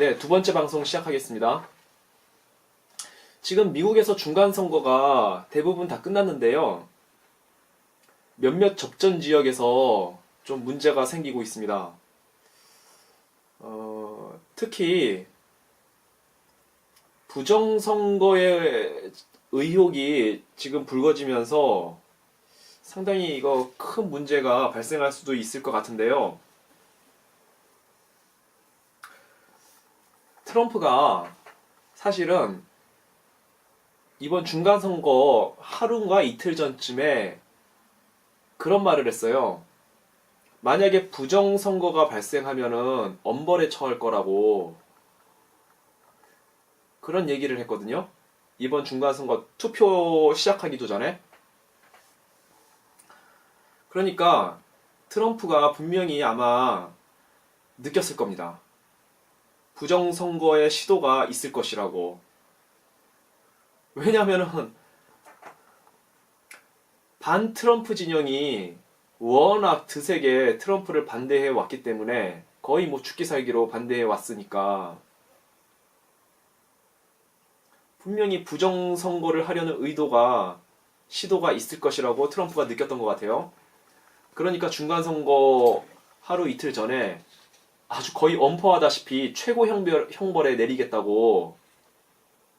네, 두 번째 방송 시작하겠습니다. 지금 미국에서 중간선거가 대부분 다 끝났는데요. 몇몇 접전 지역에서 좀 문제가 생기고 있습니다. 특히 부정선거의 의혹이 지금 불거지면서 상당히 이거 큰 문제가 발생할 수도 있을 것 같은데요. 트럼프가 사실은 이번 중간선거 하루인가 이틀 전쯤에 그런 말을 했어요. 만약에 부정선거가 발생하면은 엄벌에 처할 거라고 그런 얘기를 했거든요. 이번 중간선거 투표 시작하기도 전에. 그러니까 트럼프가 분명히 아마 느꼈을 겁니다. 부정선거의 시도가 있을 것이라고. 왜냐면은 반 트럼프 진영이 워낙 드세게 트럼프를 반대해 왔기 때문에 거의 뭐 죽기 살기로 반대해 왔으니까 분명히 부정선거를 하려는 시도가 있을 것이라고 트럼프가 느꼈던 것 같아요. 그러니까 중간선거 하루 이틀 전에 아주 거의 엄포하다시피 최고 형벌에 내리겠다고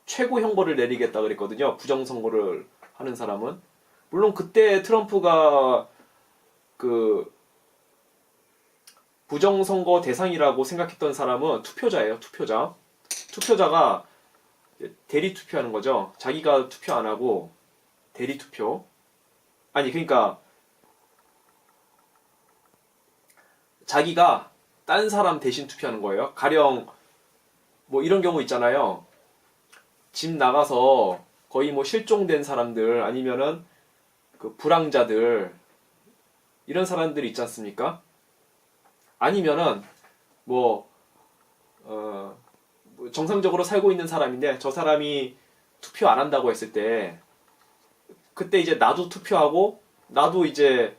최고 형벌을 내리겠다 그랬거든요. 부정선거를 하는 사람은. 물론 그때 트럼프가 그 부정선거 대상이라고 생각했던 사람은 투표자예요. 투표자. 투표자가 대리 투표하는 거죠. 자기가 투표 안 하고 대리 투표. 아니 그러니까 자기가 딴 사람 대신 투표하는 거예요. 가령 뭐 이런 경우 있잖아요. 집 나가서 거의 뭐 실종된 사람들 아니면은 그 불황자들 이런 사람들 있지 않습니까? 아니면은 뭐 정상적으로 살고 있는 사람인데 저 사람이 투표 안 한다고 했을 때 그때 이제 나도 투표하고 나도 이제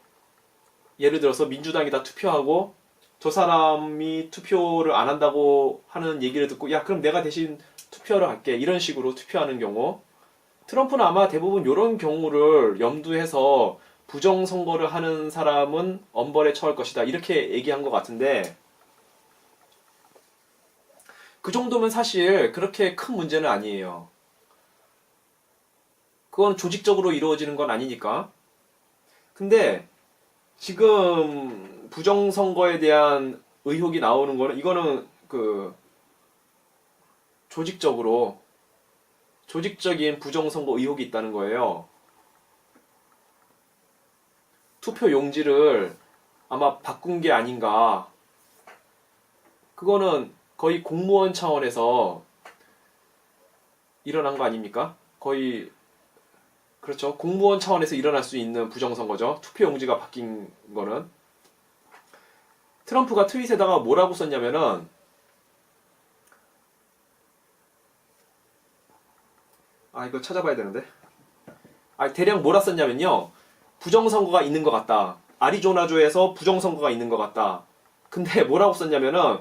예를 들어서 민주당에다 투표하고 저 사람이 투표를 안 한다고 하는 얘기를 듣고 야 그럼 내가 대신 투표하러 갈게 이런 식으로 투표하는 경우 트럼프는 아마 대부분 이런 경우를 염두해서 부정선거를 하는 사람은 엄벌에 처할 것이다 이렇게 얘기한 것 같은데 그 정도면 사실 그렇게 큰 문제는 아니에요. 그건 조직적으로 이루어지는 건 아니니까. 근데 지금 부정선거에 대한 의혹이 나오는 거는 이거는 그 조직적인 부정선거 의혹이 있다는 거예요. 투표 용지를 아마 바꾼 게 아닌가. 그거는 거의 공무원 차원에서 일어난 거 아닙니까? 거의 그렇죠. 공무원 차원에서 일어날 수 있는 부정선거죠. 투표 용지가 바뀐 거는. 트럼프가 트윗에다가 뭐라고 썼냐면은 이거 찾아봐야 되는데. 대략 뭐라 썼냐면요. 부정선거가 있는 것 같다. 아리조나주에서 부정선거가 있는 것 같다. 근데 뭐라고 썼냐면은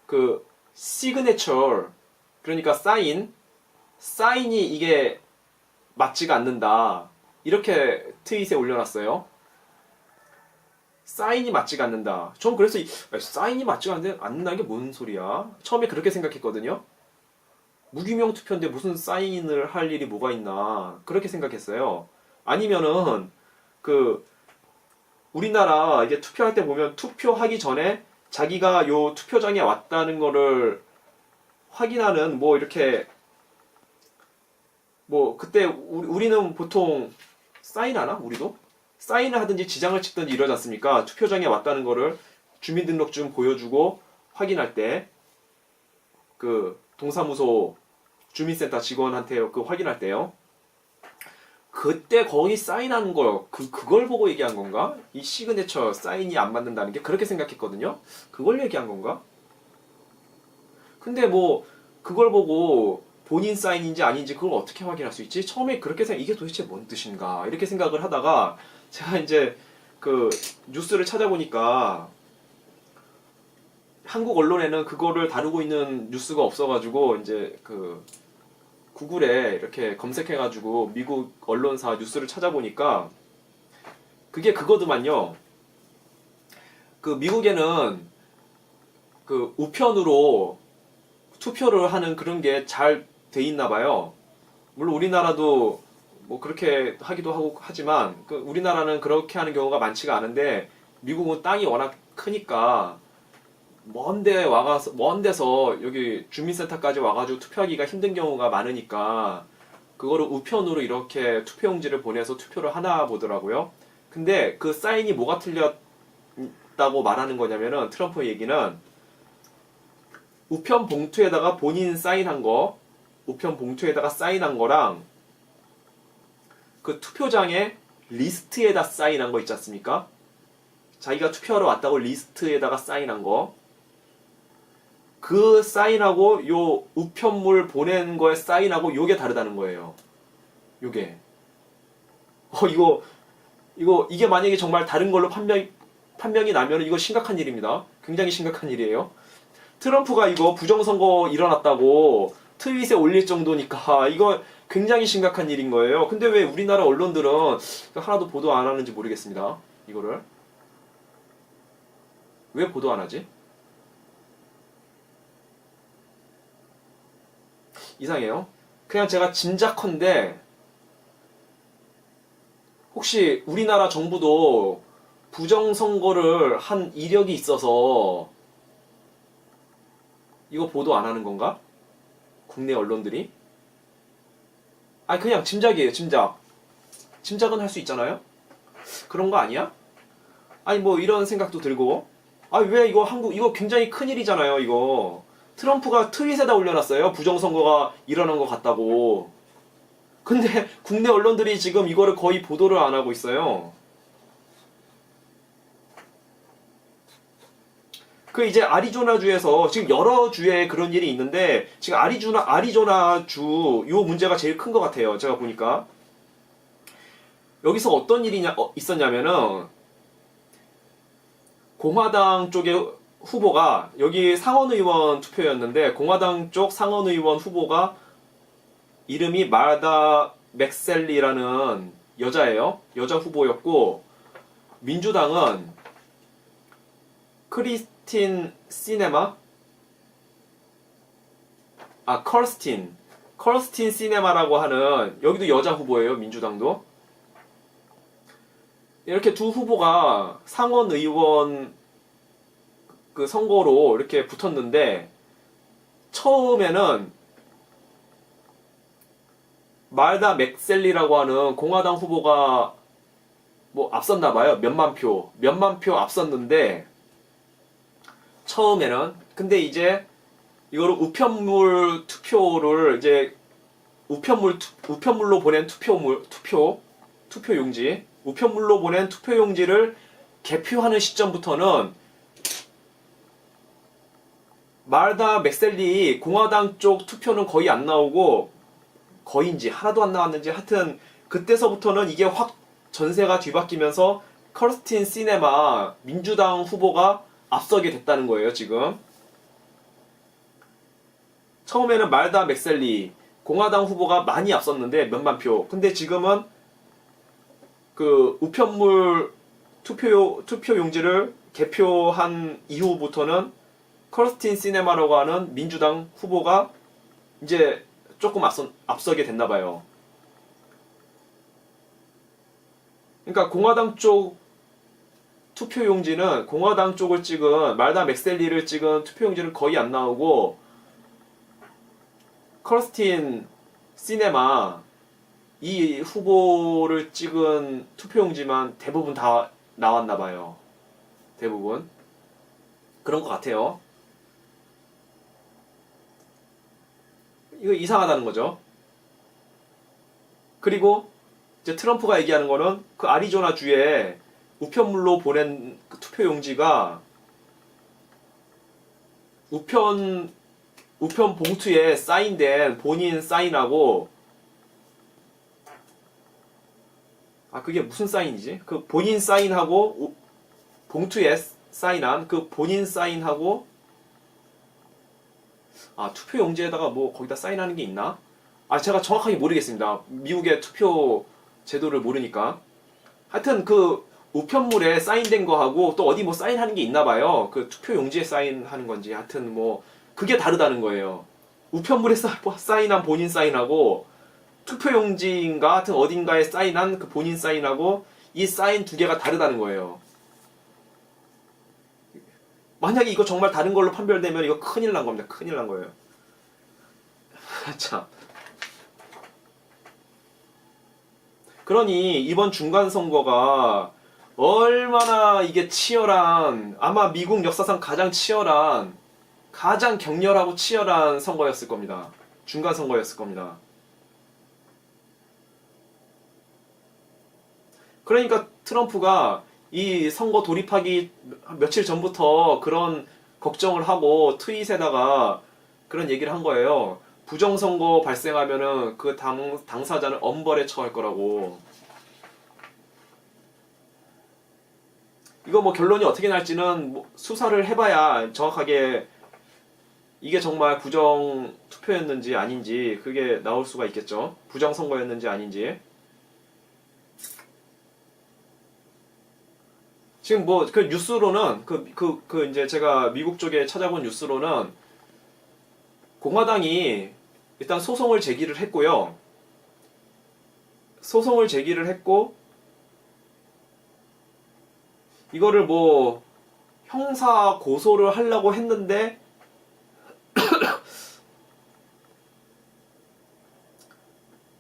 그 시그네처 그러니까 사인이 이게 맞지가 않는다. 이렇게 트윗에 올려놨어요. 사인이 맞지가 않는다. 전 그래서 사인이 맞지가 않는다는 게 뭔 소리야? 처음에 그렇게 생각했거든요. 무기명 투표인데 무슨 사인을 할 일이 뭐가 있나 그렇게 생각했어요. 아니면은 그 우리나라 이게 투표할 때 보면 투표하기 전에 자기가 요 투표장에 왔다는 거를 확인하는 뭐 이렇게 뭐 그때 우리는 보통 사인하나? 우리도? 사인을 하든지 지장을 찍든지 이러지 않습니까? 투표장에 왔다는 거를 주민등록증 보여주고 확인할 때 그 동사무소 주민센터 직원한테 그 확인할 때요. 그때 거기 사인하는 거 그걸 보고 얘기한 건가? 이 시그네처 사인이 안 맞는다는 게 그렇게 생각했거든요. 그걸 얘기한 건가? 근데 뭐 그걸 보고 본인 사인인지 아닌지 그걸 어떻게 확인할 수 있지? 처음에 그렇게 이게 도대체 뭔 뜻인가 이렇게 생각을 하다가 제가 이제 그 뉴스를 찾아보니까 한국 언론에는 그거를 다루고 있는 뉴스가 없어가지고 이제 그 구글에 이렇게 검색해가지고 미국 언론사 뉴스를 찾아보니까 그게 그거더만요. 그 미국에는 그 우편으로 투표를 하는 그런 게 잘 돼 있나 봐요. 물론 우리나라도 뭐 그렇게 하기도 하고 하지만 그 우리나라는 그렇게 하는 경우가 많지가 않은데 미국은 땅이 워낙 크니까 먼 데서 여기 주민센터까지 와가지고 투표하기가 힘든 경우가 많으니까 그거를 우편으로 이렇게 투표용지를 보내서 투표를 하나 보더라고요. 근데 그 사인이 뭐가 틀렸다고 말하는 거냐면은 트럼프 얘기는 우편 봉투에다가 본인 사인한 거, 우편 봉투에다가 사인한 거랑 그 투표장에 리스트에다 사인한 거 있지 않습니까? 자기가 투표하러 왔다고 리스트에다가 사인한 거. 그 사인하고 요 우편물 보낸 거에 사인하고 요게 다르다는 거예요. 요게. 이게 만약에 정말 다른 걸로 판명이 나면 이거 심각한 일입니다. 굉장히 심각한 일이에요. 트럼프가 이거 부정선거 일어났다고 트윗에 올릴 정도니까 이거 굉장히 심각한 일인 거예요. 근데 왜 우리나라 언론들은 하나도 보도 안 하는지 모르겠습니다. 이거를. 왜 보도 안 하지? 이상해요. 그냥 제가 짐작컨대 혹시 우리나라 정부도 부정선거를 한 이력이 있어서 이거 보도 안 하는 건가? 국내 언론들이? 아니 그냥 짐작이에요. 짐작. 짐작은 할 수 있잖아요? 그런 거 아니야? 아니 뭐 이런 생각도 들고 왜 이거 굉장히 큰일이잖아요. 이거 트럼프가 트윗에다 올려놨어요. 부정선거가 일어난 것 같다고. 근데 국내 언론들이 지금 이거를 거의 보도를 안 하고 있어요. 그 이제 아리조나주에서 지금 여러 주에 그런 일이 있는데 지금 아리조나주 요 문제가 제일 큰 것 같아요. 제가 보니까 여기서 어떤 일이 있었냐면은 공화당 쪽의 후보가 여기 상원의원 투표였는데 공화당 쪽 상원의원 후보가 이름이 마르다 맥셀리라는 여자예요. 여자 후보였고 민주당은 크리스틴 시네마? 컬스틴 시네마라고 하는 여기도 여자 후보예요. 민주당도. 이렇게 두 후보가 상원의원 그 선거로 이렇게 붙었는데 처음에는 말다 맥셀리라고 하는 공화당 후보가 뭐 앞섰나봐요. 몇만 표 앞섰는데 처음에는 근데 이제 이거를 우편물 투표를 이제 우편물로 보낸 투표용지 우편물로 보낸 투표용지를 개표하는 시점부터는 마르다 맥셀리 공화당 쪽 투표는 거의 안 나오고 거의인지 하나도 안 나왔는지 하여튼 그때서부터는 이게 확 전세가 뒤바뀌면서 커스틴 시네마 민주당 후보가 앞서게 됐다는 거예요. 지금 처음에는 마르다 맥셀리 공화당 후보가 많이 앞섰는데 몇만 표. 근데 지금은 그 우편물 투표용지를 개표한 이후부터는 커스틴 시네마라고 하는 민주당 후보가 이제 조금 앞서게 됐나봐요. 그러니까 공화당 쪽 투표용지는 공화당 쪽을 찍은 말다 맥셀리를 찍은 투표용지는 거의 안 나오고 커스틴 시네마 이 후보를 찍은 투표용지만 대부분 다 나왔나봐요. 대부분 그런 것 같아요. 이거 이상하다는 거죠. 그리고 이제 트럼프가 얘기하는 거는 그 아리조나 주에 우편물로 보낸 그 투표용지가 우편 봉투에 사인된 본인 사인하고 그게 무슨 사인이지? 그 본인 사인하고 봉투에 사인한 그 본인 사인하고 아, 투표 용지에다가 뭐 거기다 사인하는 게 있나? 아, 제가 정확하게 모르겠습니다. 미국의 투표 제도를 모르니까. 하여튼 그 우편물에 사인된 거하고 또 어디 뭐 사인하는 게 있나 봐요. 그 투표 용지에 사인하는 건지 하여튼 뭐 그게 다르다는 거예요. 우편물에 사인한 본인 사인하고 투표 용지인가 하여튼 어딘가에 사인한 그 본인 사인하고 이 사인 두 개가 다르다는 거예요. 만약에 이거 정말 다른 걸로 판별되면 이거 큰일 난 겁니다. 큰일 난 거예요. 참. 그러니 이번 중간선거가 얼마나 이게 치열한, 아마 미국 역사상 가장 치열한, 가장 격렬하고 치열한 선거였을 겁니다. 중간선거였을 겁니다. 그러니까 트럼프가 이 선거 돌입하기 며칠 전부터 그런 걱정을 하고 트윗에다가 그런 얘기를 한 거예요. 부정선거 발생하면은 그 당사자는 엄벌에 처할 거라고. 이거 뭐 결론이 어떻게 날지는 뭐 수사를 해봐야 정확하게 이게 정말 부정 투표였는지 아닌지 그게 나올 수가 있겠죠. 부정 선거였는지 아닌지. 지금 뭐 그 뉴스로는 이제 제가 미국 쪽에 찾아본 뉴스로는 공화당이 일단 소송을 제기를 했고요. 소송을 제기를 했고 이거를 뭐 형사 고소를 하려고 했는데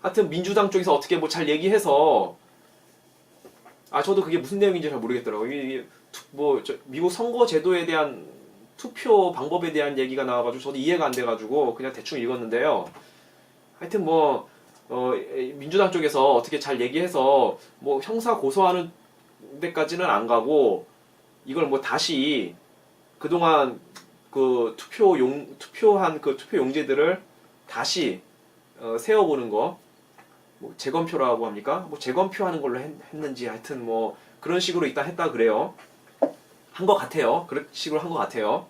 하여튼 민주당 쪽에서 어떻게 뭐 잘 얘기해서 저도 그게 무슨 내용인지 잘 모르겠더라고요. 이게 뭐 미국 선거 제도에 대한 투표 방법에 대한 얘기가 나와가지고 저도 이해가 안 돼가지고 그냥 대충 읽었는데요. 하여튼 뭐 민주당 쪽에서 어떻게 잘 얘기해서 뭐 형사 고소하는 데까지는 안 가고 이걸 뭐 다시 그동안 그 투표한 그 투표 용지들을 다시 세워보는 거, 뭐 재검표라고 합니까? 뭐 재검표하는 걸로 했는지 하여튼 뭐 그런 식으로 일단 했다 그래요. 한 것 같아요. 그런 식으로 한 것 같아요.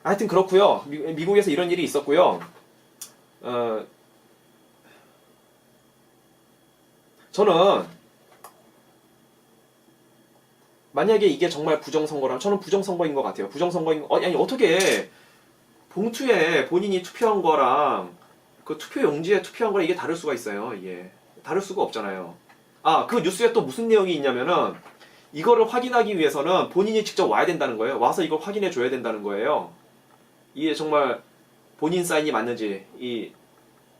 하여튼 그렇고요. 미국에서 이런 일이 있었고요. 저는 만약에 이게 정말 부정선거라면 저는 부정선거인 것 같아요. 부정선거인 아니 어떻게 봉투에 본인이 투표한 거랑 그 투표 용지에 투표한 거랑 이게 다를 수가 있어요. 이게 다를 수가 없잖아요. 그 뉴스에 또 무슨 내용이 있냐면은 이거를 확인하기 위해서는 본인이 직접 와야 된다는 거예요. 와서 이걸 확인해 줘야 된다는 거예요. 이게 정말 본인 사인이 맞는지 이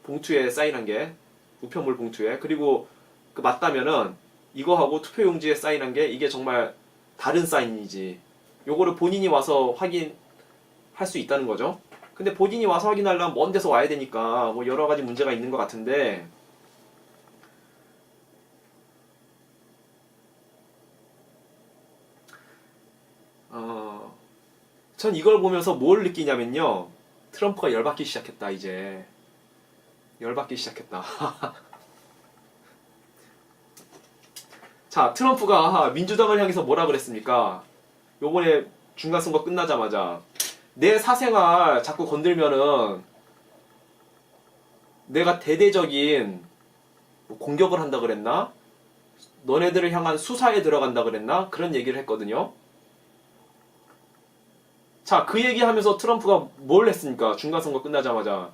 봉투에 사인한 게 우편물 봉투에 그리고 그 맞다면은 이거하고 투표용지에 사인한 게 이게 정말 다른 사인인지 요거를 본인이 와서 확인할 수 있다는 거죠. 근데 본인이 와서 확인하려면 먼 데서 와야 되니까 뭐 여러 가지 문제가 있는 것 같은데 전 이걸 보면서 뭘 느끼냐면요. 트럼프가 열받기 시작했다 이제. 열받기 시작했다. 자, 트럼프가 민주당을 향해서 뭐라 그랬습니까? 요번에 중간선거 끝나자마자 내 사생활 자꾸 건들면은 내가 대대적인 뭐 공격을 한다 그랬나? 너네들을 향한 수사에 들어간다 그랬나? 그런 얘기를 했거든요. 자, 그 얘기하면서 트럼프가 뭘 했습니까? 중간선거 끝나자마자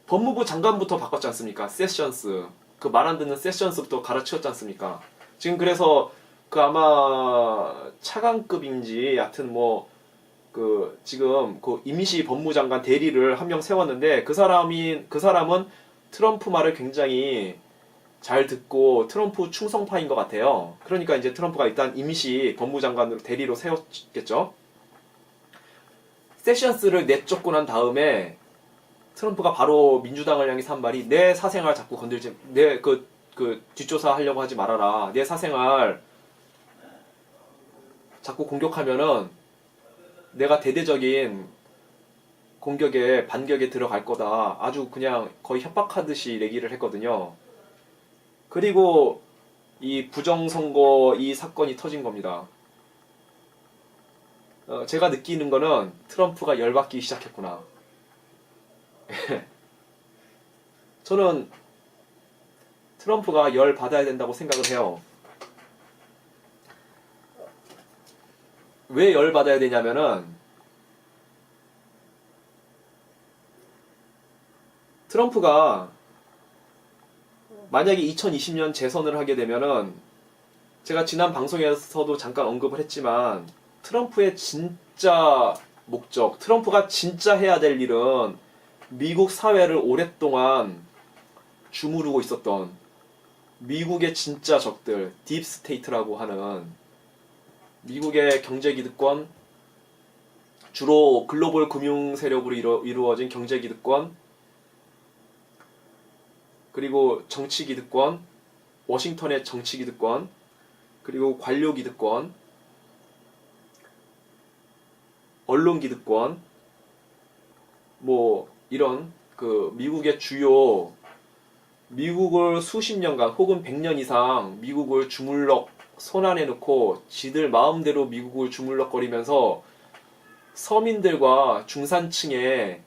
법무부 장관부터 바꿨지 않습니까? 세션스. 그 말 안 듣는 세션스부터 갈아치웠지 않습니까? 지금 그래서 그 아마 차관급인지 하여튼 뭐 그 지금 그 임시 법무장관 대리를 한 명 세웠는데 그 사람은 트럼프 말을 굉장히 잘 듣고 트럼프 충성파인 것 같아요. 그러니까 이제 트럼프가 일단 임시 법무장관으로 대리로 세웠겠죠. 세션스를 내쫓고 난 다음에 트럼프가 바로 민주당을 향해서 한 말이 내 사생활 자꾸 건들지 내 그 뒷조사 하려고 하지 말아라. 내 사생활 자꾸 공격하면은 내가 대대적인 공격에 반격에 들어갈 거다. 아주 그냥 거의 협박하듯이 얘기를 했거든요. 그리고 이 부정선거 이 사건이 터진 겁니다. 제가 느끼는 거는 트럼프가 열받기 시작했구나. 저는 트럼프가 열 받아야 된다고 생각을 해요. 왜 열 받아야 되냐면은 트럼프가 만약에 2020년 재선을 하게 되면은 제가 지난 방송에서도 잠깐 언급을 했지만 트럼프의 진짜 목적, 트럼프가 진짜 해야 될 일은 미국 사회를 오랫동안 주무르고 있었던 미국의 진짜 적들, 딥스테이트라고 하는 미국의 경제기득권, 주로 글로벌 금융 세력으로 이루어진 경제기득권, 그리고 정치기득권, 워싱턴의 정치기득권, 그리고 관료기득권, 언론기득권, 뭐 이런 그 미국의 주요 미국을 수십 년간 혹은 100년 이상 미국을 주물럭 손안에 넣고 지들 마음대로 미국을 주물럭거리면서 서민들과 중산층의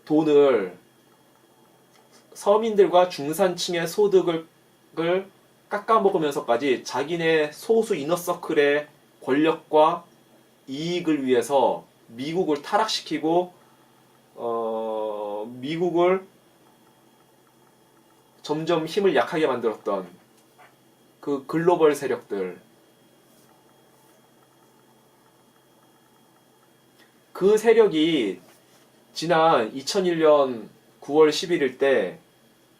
돈을 서민들과 중산층의 소득을 깎아먹으면서까지 자기네 소수 이너서클의 권력과 이익을 위해서 미국을 타락시키고 미국을 점점 힘을 약하게 만들었던 그 글로벌 세력들, 그 세력이 지난 2001년 9월 11일 때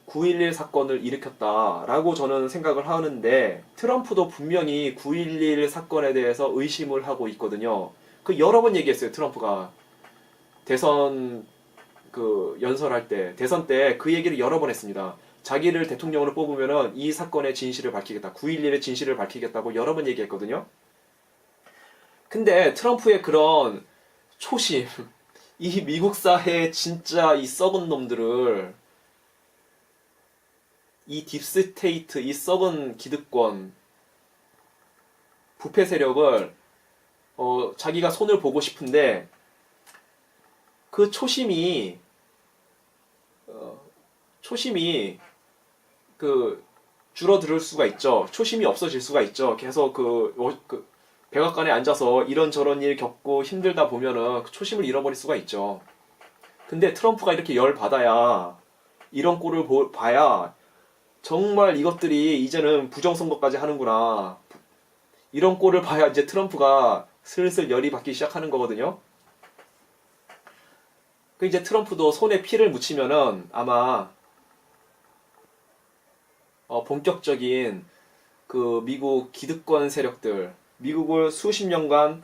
9.11 사건을 일으켰다라고 저는 생각을 하는데 트럼프도 분명히 9.11 사건에 대해서 의심을 하고 있거든요. 그 여러 번 얘기했어요. 트럼프가 대선 그 연설할 때, 대선 때 그 얘기를 여러 번 했습니다. 자기를 대통령으로 뽑으면은 이 사건의 진실을 밝히겠다. 9.11의 진실을 밝히겠다고 여러 번 얘기했거든요. 근데 트럼프의 그런 초심, 이 미국 사회의 진짜 이 썩은 놈들을, 이 딥스테이트, 이 썩은 기득권, 부패 세력을 자기가 손을 보고 싶은데 그 초심이 그 줄어들 수가 있죠. 초심이 없어질 수가 있죠. 계속 그 백악관에 앉아서 이런저런 일 겪고 힘들다 보면은 그 초심을 잃어버릴 수가 있죠. 근데 트럼프가 이렇게 열 받아야, 이런 꼴을 봐야 정말 이것들이 이제는 부정선거까지 하는구나, 이런 꼴을 봐야 이제 트럼프가 슬슬 열이 받기 시작하는 거거든요. 그 이제 트럼프도 손에 피를 묻히면은 아마 본격적인 그 미국 기득권 세력들, 미국을 수십 년간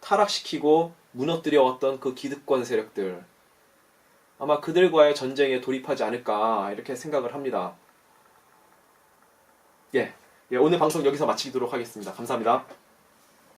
타락시키고 무너뜨려 왔던 그 기득권 세력들, 아마 그들과의 전쟁에 돌입하지 않을까 이렇게 생각을 합니다. 예, 오늘 방송 여기서 마치도록 하겠습니다. 감사합니다.